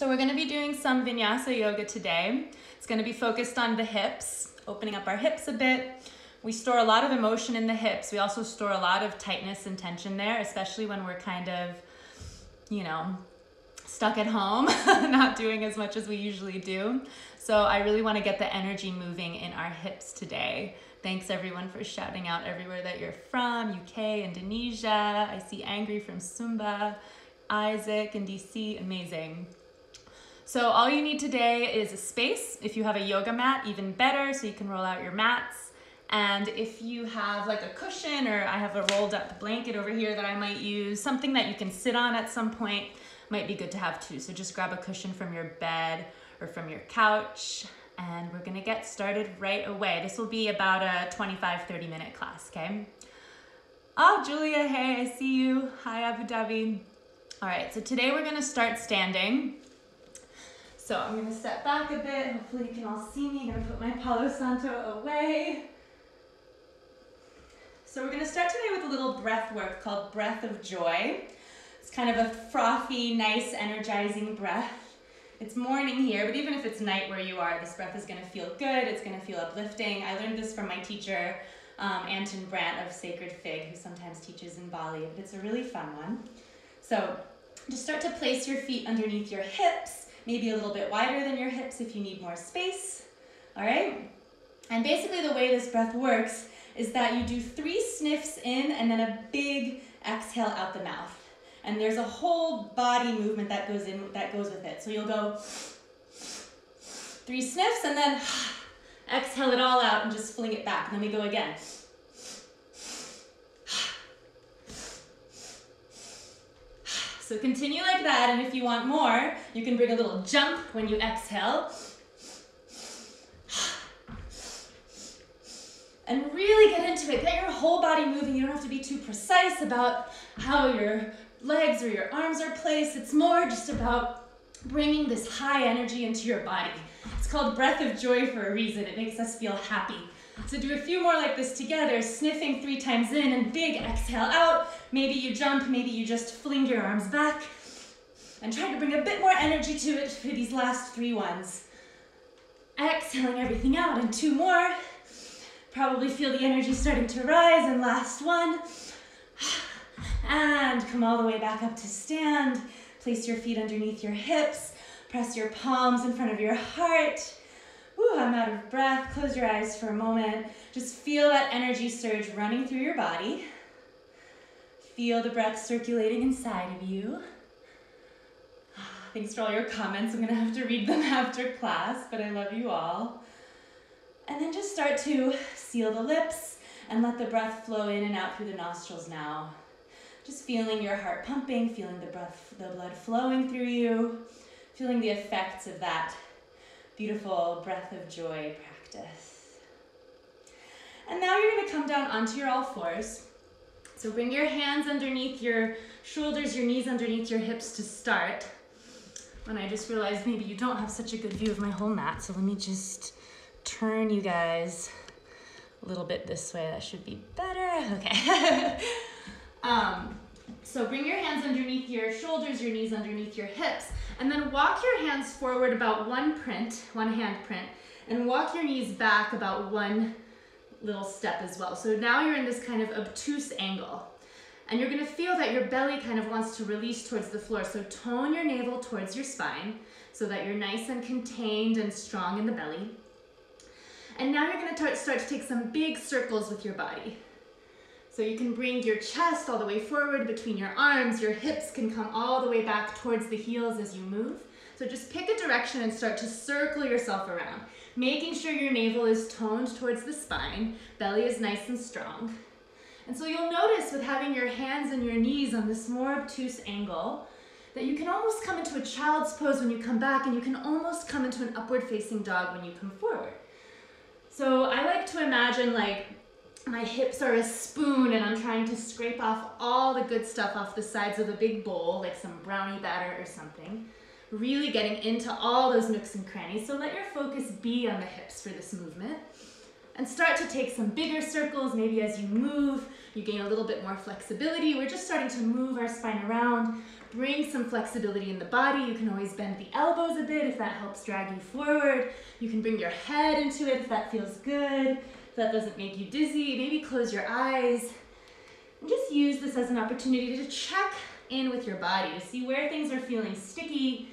So we're gonna be doing some Vinyasa Yoga today. It's gonna be focused on the hips, opening up our hips a bit. We store a lot of emotion in the hips. We also store a lot of tightness and tension there, especially when we're kind of, you know, stuck at home, not doing as much as we usually do. So I really wanna get the energy moving in our hips today. Thanks everyone for shouting out everywhere that you're from, UK, Indonesia. I see Angry from Sumba, Isaac in DC, amazing. So all you need today is a space. If you have a yoga mat, even better, so you can roll out your mats. And if you have like a cushion, or I have a rolled up blanket over here that I might use, something that you can sit on at some point might be good to have too. So just grab a cushion from your bed or from your couch, and we're gonna get started right away. This will be about a 25-30 minute class, okay? Oh, Julia, hey, I see you. Hi, Abu Dhabi. All right, so today we're gonna start standing. So I'm gonna step back a bit. Hopefully you can all see me. I'm gonna put my Palo Santo away. So we're gonna start today with a little breath work called Breath of Joy. It's kind of a frothy, nice, energizing breath. It's morning here, but even if it's night where you are, this breath is gonna feel good. It's gonna feel uplifting. I learned this from my teacher, Anton Brandt of Sacred Fig, who sometimes teaches in Bali, but it's a really fun one. So just start to place your feet underneath your hips, maybe a little bit wider than your hips if you need more space, all right? And basically the way this breath works is that you do 3 sniffs in and then a big exhale out the mouth. And there's a whole body movement that goes with it. So you'll go 3 sniffs and then exhale it all out and just fling it back. And then we go again. So continue like that, and if you want more, you can bring a little jump when you exhale. And really get into it. Get your whole body moving. You don't have to be too precise about how your legs or your arms are placed. It's more just about bringing this high energy into your body. It's called Breath of Joy for a reason. It makes us feel happy. So do a few more like this together, sniffing 3 times in and big exhale out. Maybe you jump, maybe you just fling your arms back. And try to bring a bit more energy to it for these last 3 ones. Exhaling everything out, and 2 more. Probably feel the energy starting to rise, and last one. And come all the way back up to stand. Place your feet underneath your hips. Press your palms in front of your heart. Whew, I'm out of breath. Close your eyes for a moment. Just feel that energy surge running through your body. Feel the breath circulating inside of you. Thanks for all your comments. I'm gonna have to read them after class, but I love you all. And then just start to seal the lips and let the breath flow in and out through the nostrils now. Just feeling your heart pumping, feeling the blood flowing through you, feeling the effects of that beautiful breath of joy practice. And now you're gonna come down onto your all fours. So bring your hands underneath your shoulders, your knees underneath your hips to start. And I just realized maybe you don't have such a good view of my whole mat, so let me just turn you guys a little bit this way. That should be better. Okay. So bring your hands underneath your shoulders, your knees underneath your hips, and then walk your hands forward about one hand print, and walk your knees back about 1 little step as well. So now you're in this kind of obtuse angle, and you're gonna feel that your belly kind of wants to release towards the floor. So tone your navel towards your spine so that you're nice and contained and strong in the belly. And now you're gonna start to take some big circles with your body. So you can bring your chest all the way forward between your arms. Your hips can come all the way back towards the heels as you move. So just pick a direction and start to circle yourself around, making sure your navel is toned towards the spine, belly is nice and strong. And so you'll notice with having your hands and your knees on this more obtuse angle that you can almost come into a child's pose when you come back, and you can almost come into an upward facing dog when you come forward. So I like to imagine like my hips are a spoon and I'm trying to scrape off all the good stuff off the sides of a big bowl, like some brownie batter or something. Really getting into all those nooks and crannies. So let your focus be on the hips for this movement. And start to take some bigger circles. Maybe as you move, you gain a little bit more flexibility. We're just starting to move our spine around, Bring some flexibility in the body. You can always bend the elbows a bit if that helps drag you forward. You can bring your head into it if that feels good, if that doesn't make you dizzy. Maybe close your eyes. And just use this as an opportunity to check in with your body, to see where things are feeling sticky,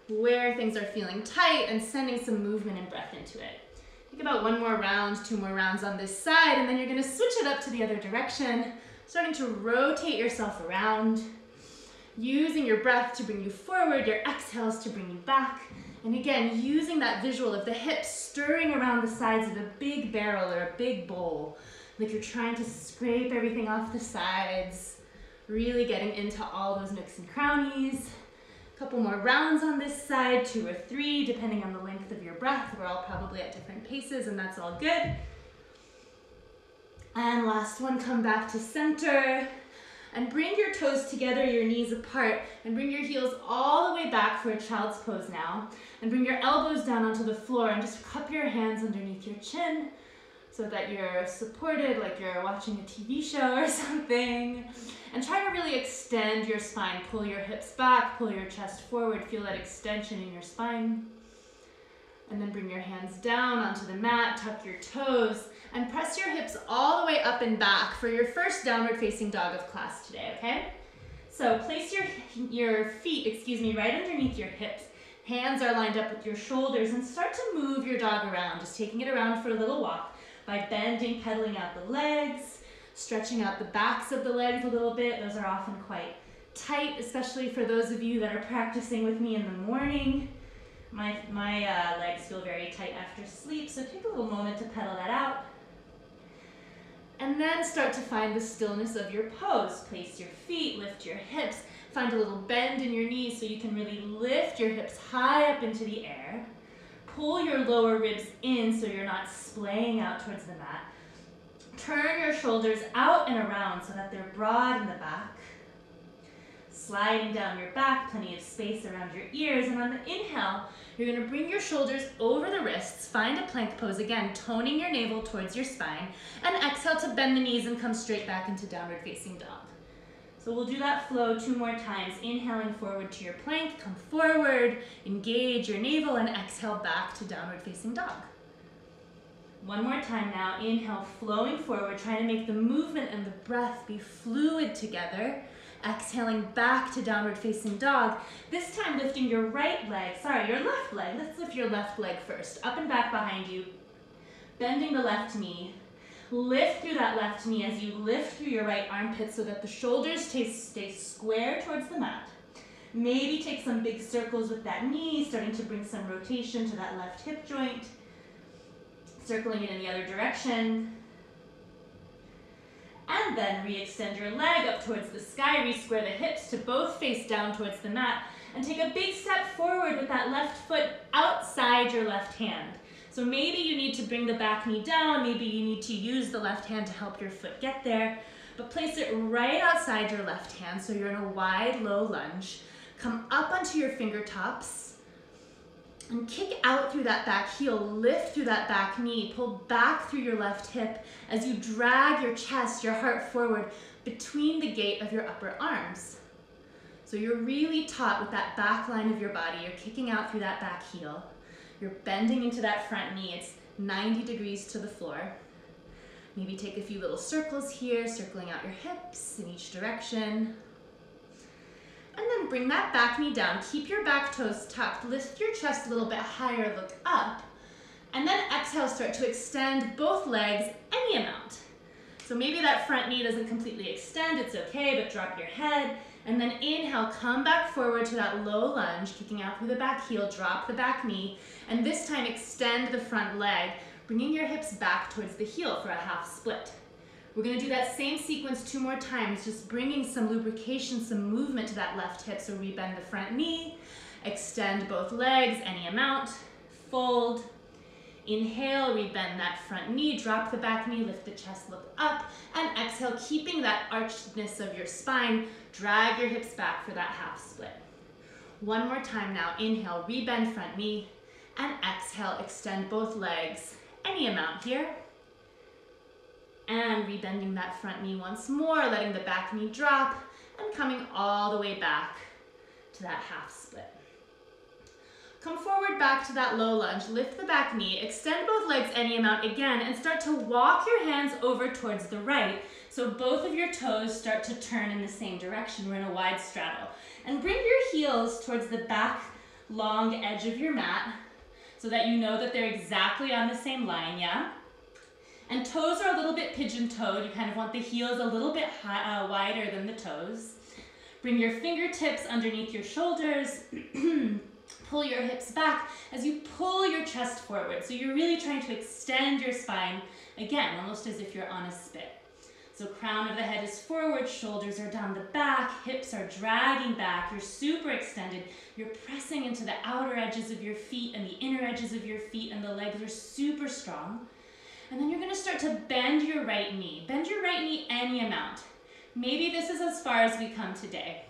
where things are feeling tight, and sending some movement and breath into it. Think about one more round, 2 more rounds on this side, and then you're gonna switch it up to the other direction, starting to rotate yourself around, using your breath to bring you forward, your exhales to bring you back, and again, using that visual of the hips stirring around the sides of a big barrel or a big bowl, like you're trying to scrape everything off the sides, really getting into all those nooks and crannies. A couple more rounds on this side, 2 or 3, depending on the length of your breath. We're all probably at different paces, and that's all good. And last one, come back to center. And bring your toes together, your knees apart, and bring your heels all the way back for a child's pose now. And bring your elbows down onto the floor, and just cup your hands underneath your chin so that you're supported like you're watching a TV show or something. And try to really extend your spine. Pull your hips back, pull your chest forward, feel that extension in your spine. And then bring your hands down onto the mat, tuck your toes, and press your hips all the way up and back for your first downward facing dog of class today, okay? So place your feet, right underneath your hips. Hands are lined up with your shoulders, and start to move your dog around, just taking it around for a little walk by bending, pedaling out the legs, stretching out the backs of the legs a little bit. Those are often quite tight, especially for those of you that are practicing with me in the morning. My legs feel very tight after sleep, so take a little moment to pedal that out. And then start to find the stillness of your pose. Place your feet, lift your hips, find a little bend in your knees so you can really lift your hips high up into the air. Pull your lower ribs in so you're not splaying out towards the mat. Turn your shoulders out and around so that they're broad in the back. Sliding down your back, plenty of space around your ears. And on the inhale, you're gonna bring your shoulders over the wrists, find a plank pose, again, toning your navel towards your spine, and exhale to bend the knees and come straight back into downward facing dog. So we'll do that flow 2 more times, inhaling forward to your plank, come forward, engage your navel, and exhale back to downward facing dog. One more time now, inhale, flowing forward, trying to make the movement and the breath be fluid together. Exhaling back to downward facing dog. This time lifting your left leg. Let's lift your left leg first. Up and back behind you. Bending the left knee. Lift through that left knee as you lift through your right armpit so that the shoulders stay square towards the mat. Maybe take some big circles with that knee, starting to bring some rotation to that left hip joint. Circling it in the other direction. And then re-extend your leg up towards the sky, re-square the hips to both face down towards the mat, and take a big step forward with that left foot outside your left hand. So maybe you need to bring the back knee down, maybe you need to use the left hand to help your foot get there, but place it right outside your left hand so you're in a wide, low lunge. Come up onto your fingertips, and kick out through that back heel, lift through that back knee, pull back through your left hip as you drag your chest, your heart forward between the gate of your upper arms. So you're really taut with that back line of your body. You're kicking out through that back heel. You're bending into that front knee. It's 90 degrees to the floor. Maybe take a few little circles here, circling out your hips in each direction. And then bring that back knee down. Keep your back toes tucked. Lift your chest a little bit higher, look up. And then exhale, start to extend both legs any amount. So maybe that front knee doesn't completely extend, it's okay, but drop your head. And then inhale, come back forward to that low lunge, kicking out through the back heel, drop the back knee. And this time extend the front leg, bringing your hips back towards the heel for a half split. We're gonna do that same sequence 2 more times, just bringing some lubrication, some movement to that left hip. So rebend the front knee, extend both legs, any amount, fold. Inhale, rebend that front knee, drop the back knee, lift the chest, look up, and exhale, keeping that archedness of your spine, drag your hips back for that half split. One more time now, inhale, rebend front knee, and exhale, extend both legs, any amount here. And rebending that front knee once more, letting the back knee drop, and coming all the way back to that half split. Come forward back to that low lunge, lift the back knee, extend both legs any amount again, and start to walk your hands over towards the right. So both of your toes start to turn in the same direction. We're in a wide straddle. And bring your heels towards the back long edge of your mat so that you know that they're exactly on the same line, yeah? And toes are a little bit pigeon-toed. You kind of want the heels a little bit wider than the toes. Bring your fingertips underneath your shoulders. Pull your hips back as you pull your chest forward. So you're really trying to extend your spine, again, almost as if you're on a spit. So crown of the head is forward, shoulders are down the back, hips are dragging back, you're super extended. You're pressing into the outer edges of your feet and the inner edges of your feet, and the legs are super strong. And then you're gonna start to bend your right knee. Bend your right knee any amount. Maybe this is as far as we come today.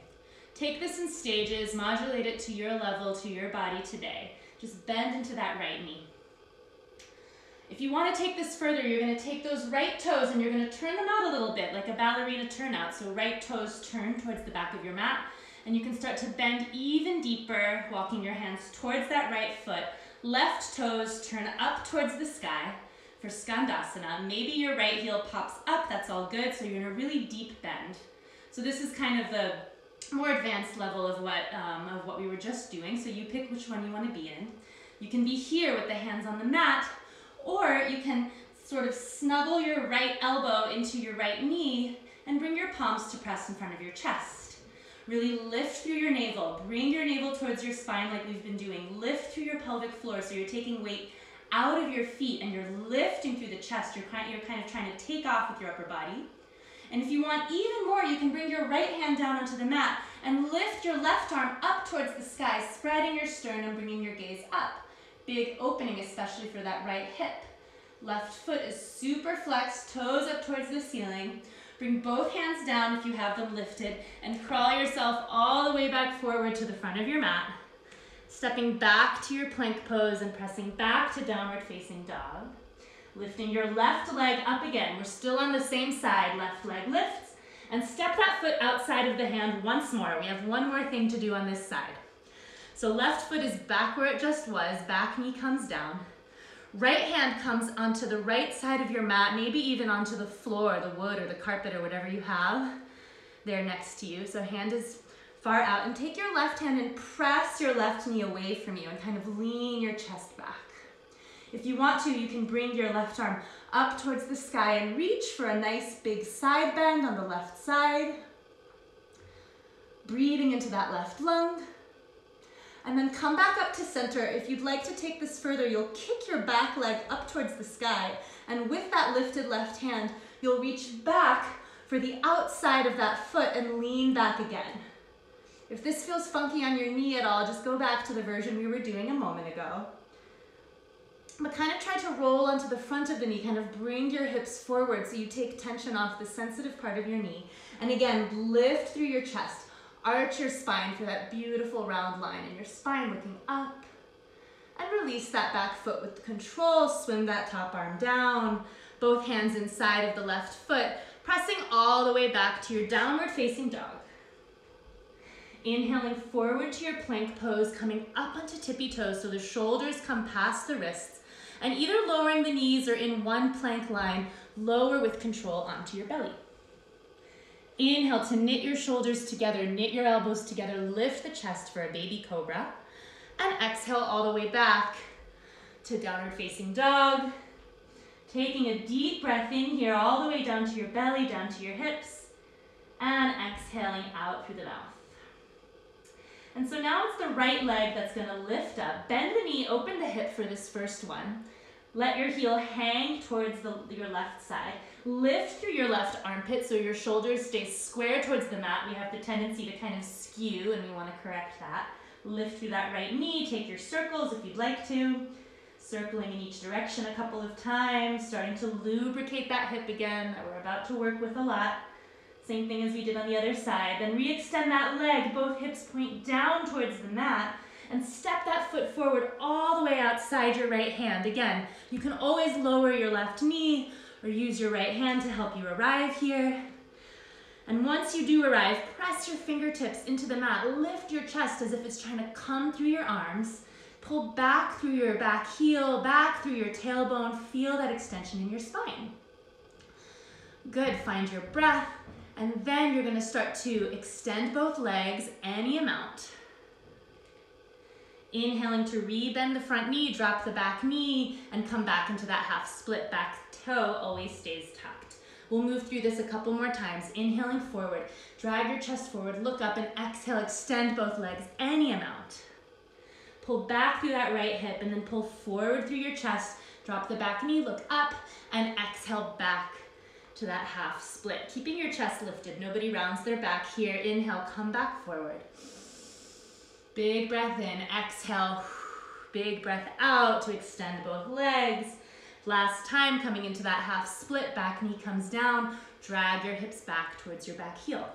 Take this in stages, modulate it to your level, to your body today. Just bend into that right knee. If you want to take this further, you're going to take those right toes and you're going to turn them out a little bit, like a ballerina turnout. So right toes turn towards the back of your mat, and you can start to bend even deeper, walking your hands towards that right foot. Left toes turn up towards the sky for Skandasana. Maybe your right heel pops up, that's all good, so you're in a really deep bend. So this is kind of the more advanced level of what we were just doing, so you pick which one you want to be in. You can be here with the hands on the mat, or you can sort of snuggle your right elbow into your right knee and bring your palms to press in front of your chest. Really lift through your navel. Bring your navel towards your spine like we've been doing. Lift through your pelvic floor so you're taking weight out of your feet and you're lifting through the chest. You're kind of trying to take off with your upper body. And if you want even more, you can bring your right hand down onto the mat and lift your left arm up towards the sky, spreading your sternum, bringing your gaze up. Big opening, especially for that right hip. Left foot is super flexed, toes up towards the ceiling. Bring both hands down if you have them lifted and crawl yourself all the way back forward to the front of your mat. Stepping back to your plank pose and pressing back to downward facing dog. Lifting your left leg up again. We're still on the same side. Left leg lifts. And step that foot outside of the hand once more. We have one more thing to do on this side. So left foot is back where it just was. Back knee comes down. Right hand comes onto the right side of your mat, maybe even onto the floor, the wood or the carpet or whatever you have there next to you. So hand is far out. And take your left hand and press your left knee away from you and kind of lean your chest back. If you want to, you can bring your left arm up towards the sky and reach for a nice big side bend on the left side. Breathing into that left lung. And then come back up to center. If you'd like to take this further, you'll kick your back leg up towards the sky. And with that lifted left hand, you'll reach back for the outside of that foot and lean back again. If this feels funky on your knee at all, just go back to the version we were doing a moment ago. But kind of try to roll onto the front of the knee, kind of bring your hips forward so you take tension off the sensitive part of your knee. And again, lift through your chest. Arch your spine for that beautiful round line in your spine looking up. And release that back foot with control. Swim that top arm down. Both hands inside of the left foot, pressing all the way back to your downward facing dog. Inhaling forward to your plank pose, coming up onto tippy toes so the shoulders come past the wrists. And either lowering the knees or in one plank line, lower with control onto your belly. Inhale to knit your shoulders together, knit your elbows together, lift the chest for a baby cobra. And exhale all the way back to downward facing dog. Taking a deep breath in here, all the way down to your belly, down to your hips. And exhaling out through the mouth. And so now it's the right leg that's gonna lift up. Bend the knee, open the hip for this first one. Let your heel hang towards your left side. Lift through your left armpit so your shoulders stay square towards the mat. We have the tendency to kind of skew and we want to correct that. Lift through that right knee. Take your circles if you'd like to. Circling in each direction a couple of times. Starting to lubricate that hip again that we're about to work with a lot. Same thing as we did on the other side. Then re-extend that leg. Both hips point down towards the mat. And step that foot forward all the way outside your right hand. Again, you can always lower your left knee or use your right hand to help you arrive here. And once you do arrive, press your fingertips into the mat. Lift your chest as if it's trying to come through your arms. Pull back through your back heel, back through your tailbone. Feel that extension in your spine. Good, find your breath. And then you're gonna start to extend both legs any amount. Inhaling to rebend the front knee, drop the back knee, and come back into that half split. Back toe always stays tucked. We'll move through this a couple more times. Inhaling forward, drag your chest forward, look up, and exhale, extend both legs any amount. Pull back through that right hip, and then pull forward through your chest, drop the back knee, look up, and exhale back to that half split. Keeping your chest lifted, nobody rounds their back here. Inhale, come back forward. Big breath in, exhale, big breath out to extend both legs. Last time, coming into that half split, back knee comes down, drag your hips back towards your back heel.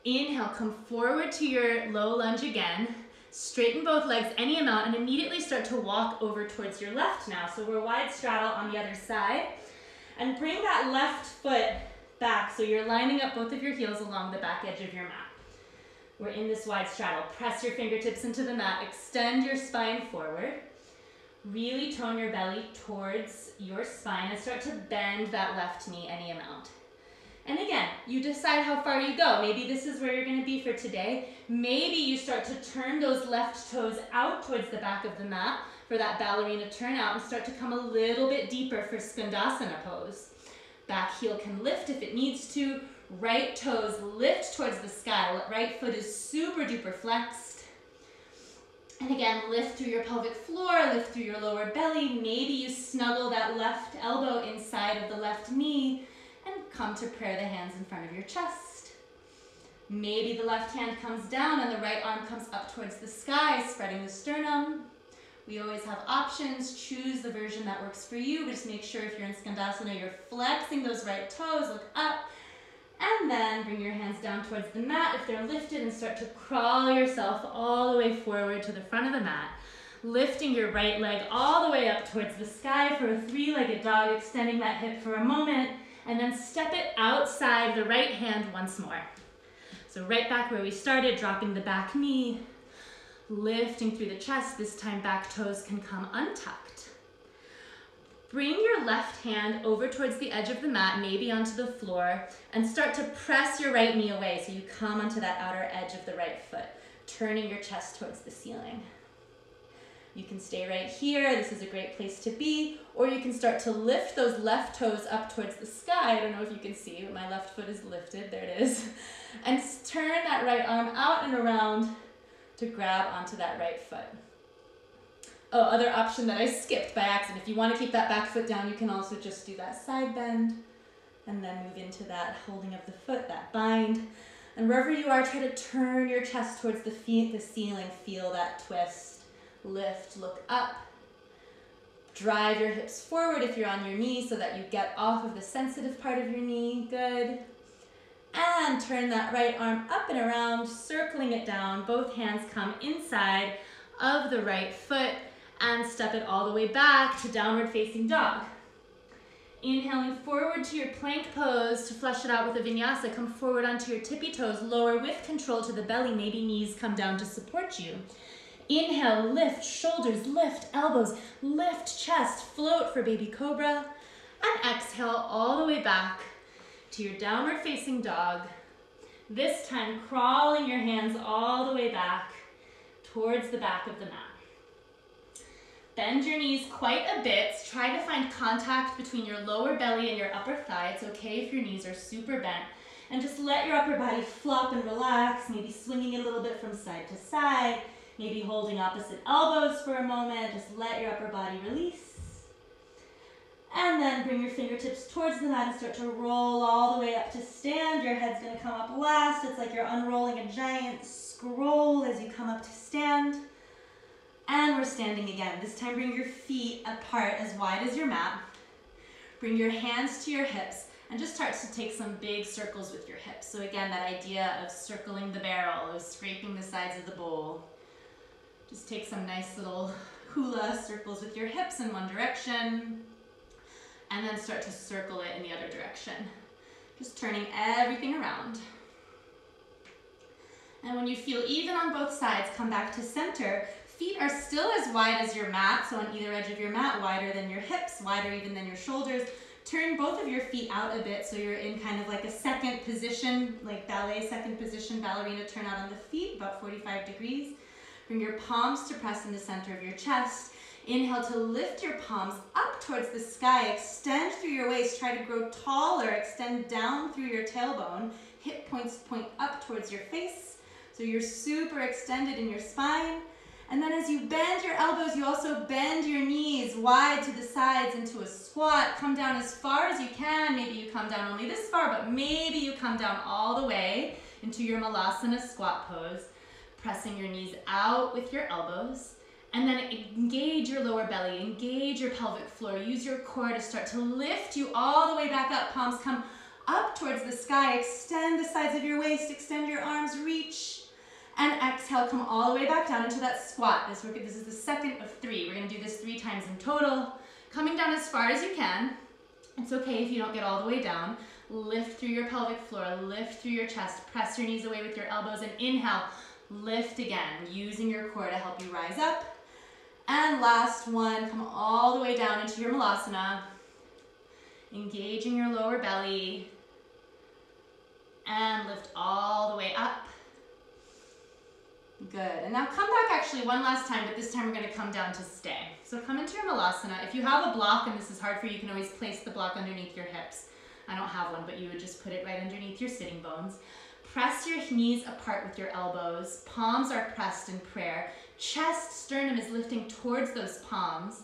Inhale, come forward to your low lunge again, straighten both legs any amount, and immediately start to walk over towards your left now. So we're wide straddle on the other side, and bring that left foot back so you're lining up both of your heels along the back edge of your mat. We're in this wide straddle. Press your fingertips into the mat, extend your spine forward. Really tone your belly towards your spine and start to bend that left knee any amount. And again, you decide how far you go. Maybe this is where you're gonna be for today. Maybe you start to turn those left toes out towards the back of the mat for that ballerina turn out and start to come a little bit deeper for Skandasana pose. Back heel can lift if it needs to. Right toes lift towards the sky. Right foot is super duper flexed. And again, lift through your pelvic floor, lift through your lower belly. Maybe you snuggle that left elbow inside of the left knee and come to prayer the hands in front of your chest. Maybe the left hand comes down and the right arm comes up towards the sky, spreading the sternum. We always have options. Choose the version that works for you, but just make sure if you're in Skandasana, you're flexing those right toes, look up, and then bring your hands down towards the mat if they're lifted and start to crawl yourself all the way forward to the front of the mat. Lifting your right leg all the way up towards the sky for a three-legged dog, extending that hip for a moment, and then step it outside the right hand once more. So right back where we started, dropping the back knee, lifting through the chest. This time back toes can come untucked. Bring your left hand over towards the edge of the mat, maybe onto the floor, and start to press your right knee away so you come onto that outer edge of the right foot, turning your chest towards the ceiling. You can stay right here. This is a great place to be. Or you can start to lift those left toes up towards the sky. I don't know if you can see, but my left foot is lifted. There it is. And turn that right arm out and around to grab onto that right foot. Oh, other option that I skipped by accident. If you want to keep that back foot down, you can also just do that side bend and then move into that holding of the foot, that bind. And wherever you are, try to turn your chest towards the ceiling. Feel that twist. Lift, look up. Drive your hips forward if you're on your knee so that you get off of the sensitive part of your knee. Good. And turn that right arm up and around, circling it down. Both hands come inside of the right foot and step it all the way back to downward facing dog. Inhaling forward to your plank pose to flush it out with a vinyasa. Come forward onto your tippy toes, lower with control to the belly. Maybe knees come down to support you. Inhale, lift shoulders, lift elbows, lift chest, float for baby cobra. And exhale all the way back to your downward facing dog. This time crawling your hands all the way back towards the back of the mat. Bend your knees quite a bit. Try to find contact between your lower belly and your upper thigh. It's okay if your knees are super bent. And just let your upper body flop and relax, maybe swinging a little bit from side to side, maybe holding opposite elbows for a moment. Just let your upper body release. And then bring your fingertips towards the mat and start to roll all the way up to stand. Your head's gonna come up last. It's like you're unrolling a giant scroll as you come up to stand. And we're standing again. This time bring your feet apart as wide as your mat. Bring your hands to your hips and just start to take some big circles with your hips. So again, that idea of circling the barrel, of scraping the sides of the bowl. Just take some nice little hula circles with your hips in one direction and then start to circle it in the other direction. Just turning everything around. And when you feel even on both sides, come back to center. Feet are still as wide as your mat, so on either edge of your mat, wider than your hips, wider even than your shoulders. Turn both of your feet out a bit so you're in kind of like a second position, like ballet second position, ballerina turn out on the feet, about 45 degrees. Bring your palms to press in the center of your chest. Inhale to lift your palms up towards the sky. Extend through your waist. Try to grow taller. Extend down through your tailbone. Hip points point up towards your face. So you're super extended in your spine. And then as you bend your elbows, you also bend your knees wide to the sides into a squat. Come down as far as you can. Maybe you come down only this far, but maybe you come down all the way into your malasana squat pose. Pressing your knees out with your elbows. And then engage your lower belly, engage your pelvic floor. Use your core to start to lift you all the way back up. Palms come up towards the sky. Extend the sides of your waist, extend your arms, reach. And exhale, come all the way back down into that squat. This is the second of 3. We're gonna do this 3 times in total. Coming down as far as you can. It's okay if you don't get all the way down. Lift through your pelvic floor, lift through your chest, press your knees away with your elbows, and inhale, lift again, using your core to help you rise up. And last one, come all the way down into your malasana. Engaging your lower belly. And lift all the way up. Good, and now come back actually one last time, but this time we're gonna come down to stay. So come into your malasana. If you have a block and this is hard for you, you can always place the block underneath your hips. I don't have one, but you would just put it right underneath your sitting bones. Press your knees apart with your elbows. Palms are pressed in prayer. Chest, sternum is lifting towards those palms.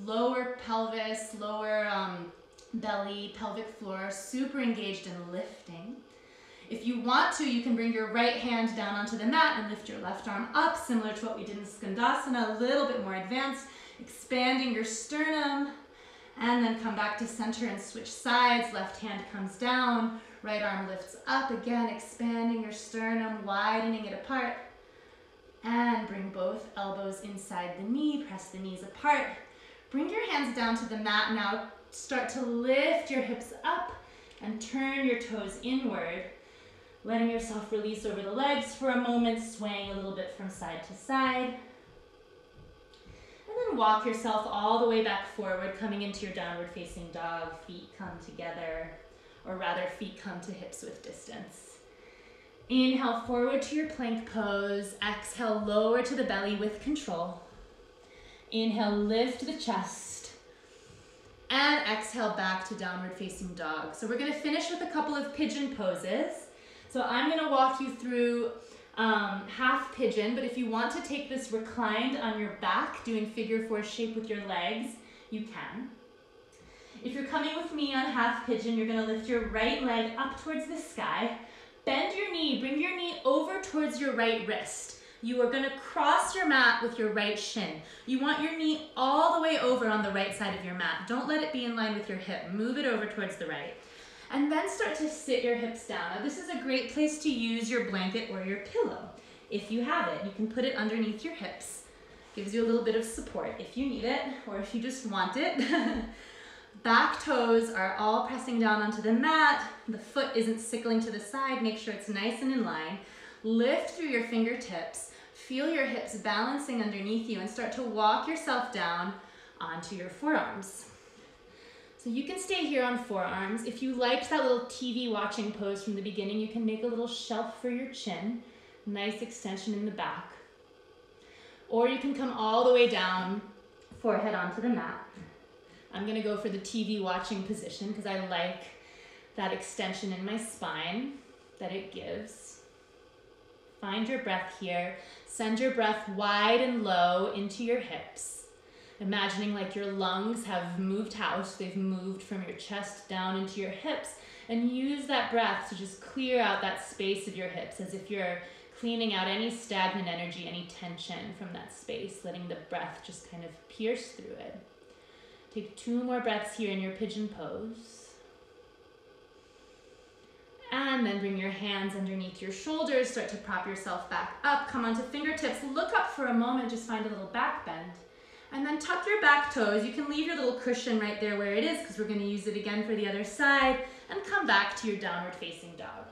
Lower pelvis, lower belly, pelvic floor, super engaged in lifting. If you want to, you can bring your right hand down onto the mat and lift your left arm up, similar to what we did in Skandasana, a little bit more advanced, expanding your sternum, and then come back to center and switch sides. Left hand comes down, right arm lifts up, again, expanding your sternum, widening it apart, and bring both elbows inside the knee, press the knees apart. Bring your hands down to the mat now, start to lift your hips up and turn your toes inward. Letting yourself release over the legs for a moment, swaying a little bit from side to side. And then walk yourself all the way back forward, coming into your downward facing dog. Feet come together, or rather feet come to hips with distance. Inhale forward to your plank pose. Exhale, lower to the belly with control. Inhale, lift the chest. And exhale back to downward facing dog. So we're gonna finish with a couple of pigeon poses. So I'm gonna walk you through half pigeon, but if you want to take this reclined on your back, doing figure 4 shape with your legs, you can. If you're coming with me on half pigeon, you're gonna lift your right leg up towards the sky, bend your knee, bring your knee over towards your right wrist. You are gonna cross your mat with your right shin. You want your knee all the way over on the right side of your mat. Don't let it be in line with your hip. Move it over towards the right. And then start to sit your hips down. Now this is a great place to use your blanket or your pillow. If you have it, you can put it underneath your hips. Gives you a little bit of support if you need it, or if you just want it. Back toes are all pressing down onto the mat. The foot isn't sickling to the side. Make sure it's nice and in line. Lift through your fingertips. Feel your hips balancing underneath you and start to walk yourself down onto your forearms. So you can stay here on forearms. If you liked that little TV watching pose from the beginning, you can make a little shelf for your chin. Nice extension in the back. Or you can come all the way down, forehead onto the mat. I'm gonna go for the TV watching position because I like that extension in my spine that it gives. Find your breath here. Send your breath wide and low into your hips. Imagining like your lungs have moved house, they've moved from your chest down into your hips, and use that breath to just clear out that space of your hips as if you're cleaning out any stagnant energy, any tension from that space, letting the breath just kind of pierce through it. Take 2 more breaths here in your pigeon pose. And then bring your hands underneath your shoulders, start to prop yourself back up, come onto fingertips, look up for a moment, just find a little back bend. And then tuck your back toes. You can leave your little cushion right there where it is because we're going to use it again for the other side, and come back to your downward facing dog.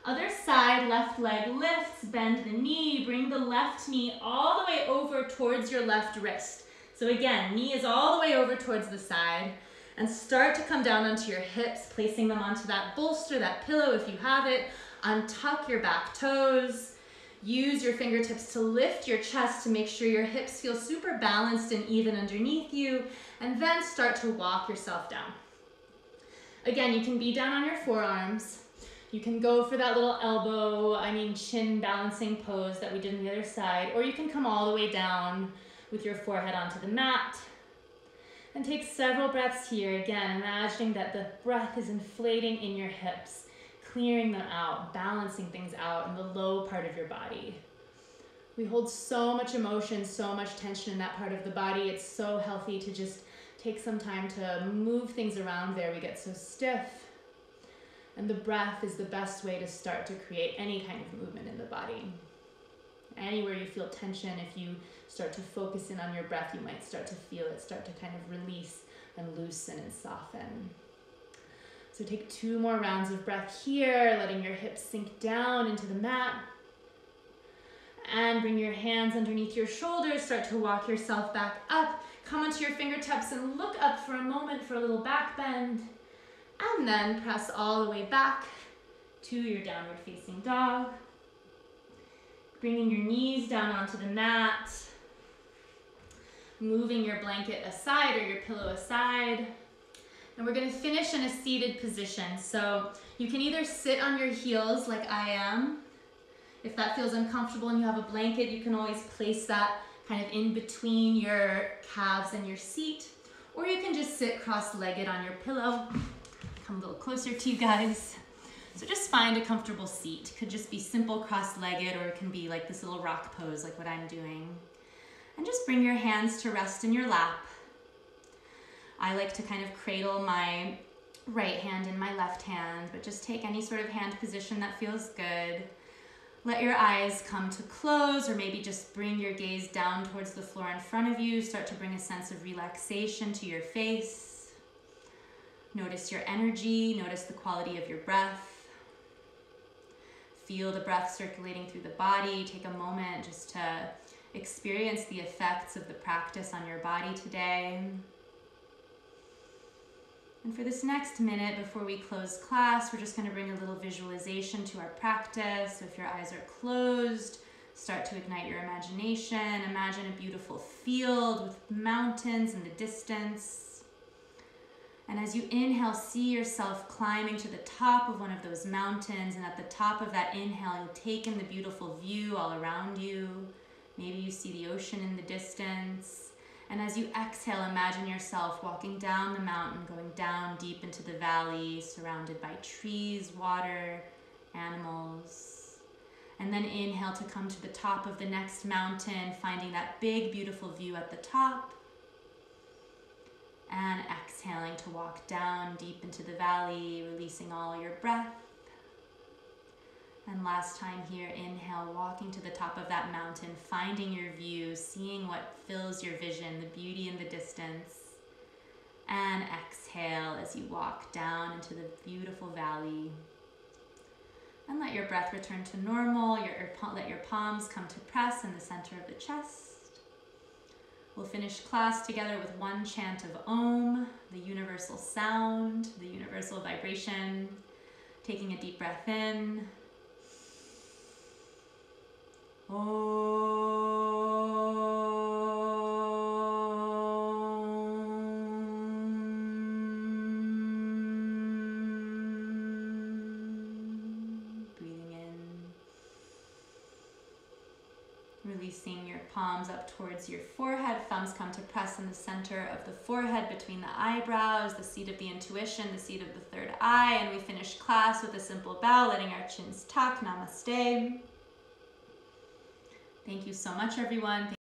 Other side, left leg lifts, bend the knee, bring the left knee all the way over towards your left wrist. So again, knee is all the way over towards the side, and start to come down onto your hips, placing them onto that bolster, that pillow if you have it. Untuck your back toes. Use your fingertips to lift your chest to make sure your hips feel super balanced and even underneath you, and then start to walk yourself down. Again, you can be down on your forearms. You can go for that little chin balancing pose that we did on the other side, or you can come all the way down with your forehead onto the mat. And take several breaths here. Again, imagining that the breath is inflating in your hips, clearing them out, balancing things out in the low part of your body. We hold so much emotion, so much tension in that part of the body. It's so healthy to just take some time to move things around there. We get so stiff. And the breath is the best way to start to create any kind of movement in the body. Anywhere you feel tension, if you start to focus in on your breath, you might start to feel it start to kind of release and loosen and soften. So take 2 more rounds of breath here, letting your hips sink down into the mat. And bring your hands underneath your shoulders, start to walk yourself back up. Come onto your fingertips and look up for a moment for a little back bend. And then press all the way back to your downward facing dog. Bringing your knees down onto the mat. Moving your blanket aside or your pillow aside. And we're going to finish in a seated position. So you can either sit on your heels like I am. If that feels uncomfortable and you have a blanket, you can always place that kind of in between your calves and your seat. Or you can just sit cross-legged on your pillow. Come a little closer to you guys. So just find a comfortable seat. Could just be simple cross-legged, or it can be like this little rock pose like what I'm doing. And just bring your hands to rest in your lap. I like to kind of cradle my right hand in my left hand, but just take any sort of hand position that feels good. Let your eyes come to close, or maybe just bring your gaze down towards the floor in front of you. Start to bring a sense of relaxation to your face. Notice your energy, notice the quality of your breath. Feel the breath circulating through the body. Take a moment just to experience the effects of the practice on your body today. And for this next minute before we close class, we're just going to bring a little visualization to our practice. So if your eyes are closed, start to ignite your imagination. Imagine a beautiful field with mountains in the distance. And as you inhale, see yourself climbing to the top of one of those mountains. And at the top of that inhale, you'll take in the beautiful view all around you. Maybe you see the ocean in the distance. And as you exhale, imagine yourself walking down the mountain, going down deep into the valley, surrounded by trees, water, animals. And then inhale to come to the top of the next mountain, finding that big, beautiful view at the top. And exhaling to walk down deep into the valley, releasing all your breath. And last time here, inhale, walking to the top of that mountain, finding your view, seeing what fills your vision, the beauty in the distance. And exhale as you walk down into the beautiful valley. And let your breath return to normal. Let your palms come to press in the center of the chest. We'll finish class together with one chant of Om, the universal sound, the universal vibration. Taking a deep breath in. Breathing in. Releasing your palms up towards your forehead. Thumbs come to press in the center of the forehead, between the eyebrows, the seat of the intuition, the seat of the third eye. And we finish class with a simple bow, letting our chins tuck. Namaste. Thank you so much, everyone.